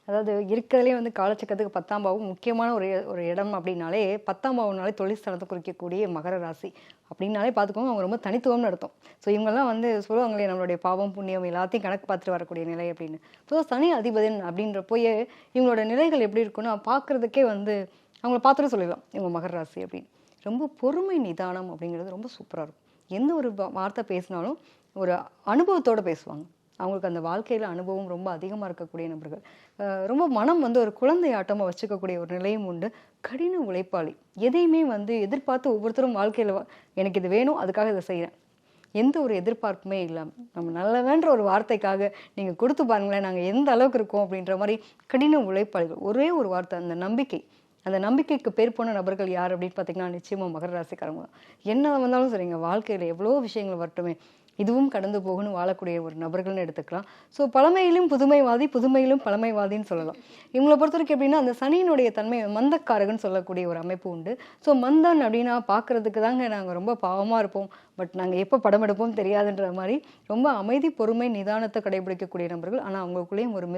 அதாவது இருக்கிறதுலே வந்து காலச்சக்கரத்துக்கு 10ஆம் பாவம் முக்கியமான ஒரு ஒரு இடம் அப்படின்னாலே 10ஆம் பாவம்னாலே தொழில் ஸ்தானத்தை குறிக்கக்கூடிய மகர ராசி அப்படின்னாலே பார்த்துக்கோங்க அவங்க ரொம்ப தனித்துவம்னு அர்த்தம். ஸோ இவங்கெல்லாம் வந்து சொல்லுவாங்களே நம்மளுடைய பாவம் புண்ணியம் எல்லாத்தையும் கணக்கு பார்த்துட்டு வரக்கூடிய நிலை அப்படின்னு. ஸோ சனி அதிபதின் அப்படின்றப்போயே இவங்களோட நிலைகள் எப்படி இருக்குன்னா பார்க்குறதுக்கே வந்து அவங்கள பார்த்துட்டு சொல்லிடலாம் இவங்க மகர ராசி அப்படின்னு. ரொம்ப பொறுமை நிதானம் அப்படிங்கிறது ரொம்ப சூப்பராக இருக்கும். எந்த ஒரு வார்த்தை பேசினாலும் ஒரு அனுபவத்தோடு பேசுவாங்க. அவங்களுக்கு அந்த வாழ்க்கையில் அனுபவம் ரொம்ப அதிகமாக இருக்கக்கூடிய நபர்கள். ரொம்ப மனம் வந்து ஒரு குழந்தை ஆட்டமாக வச்சுக்கக்கூடிய ஒரு நிலையும் உண்டு. கடின உழைப்பாளி. எதையுமே வந்து எதிர்பார்த்து ஒவ்வொருத்தரும் வாழ்க்கையில் எனக்கு இது வேணும் அதுக்காக இதை செய்கிறேன். எந்த ஒரு எதிர்பார்ப்புமே இல்லாமல் நம்ம நல்லவன்ற ஒரு வார்த்தைக்காக நீங்கள் கொடுத்து பாருங்களேன் நாங்கள் எந்த அளவுக்கு இருக்கோம் அப்படின்ற மாதிரி கடின உழைப்பாளிகள். ஒரே ஒரு வார்த்தை அந்த நம்பிக்கை. அந்த நம்பிக்கைக்கு பேர் போன நபர்கள் யார் அப்படின்னு பார்த்தீங்கன்னா நிச்சயமாக மகர ராசிக்காரங்க தான். என்ன வந்தாலும் சரிங்க வாழ்க்கையில் எவ்வளோ விஷயங்கள் வரட்டுமே இதுவும் கடந்து போகணும் வாழக்கூடிய ஒரு நபர்கள்னு எடுத்துக்கலாம். ஸோ பழமையிலும் புதுமைவாதி புதுமையிலும் பழமைவாதின்னு சொல்லலாம். இவங்களை பொறுத்த வரைக்கும் எப்படின்னா அந்த சனியினுடைய தன்மை மந்தக்காரகன்னு சொல்லக்கூடிய ஒரு அமைப்பு உண்டு. ஸோ மந்தன் அப்படின்னா பார்க்குறதுக்கு தாங்க நாங்கள் ரொம்ப பாவமாக இருப்போம், பட் நாங்கள் எப்போ படம் எடுப்போம் தெரியாதுன்ற மாதிரி ரொம்ப அமைதி பொறுமை நிதானத்தை கடைபிடிக்கக்கூடிய நபர்கள். ஆனால் அவங்களுக்குள்ளேயும் ஒரு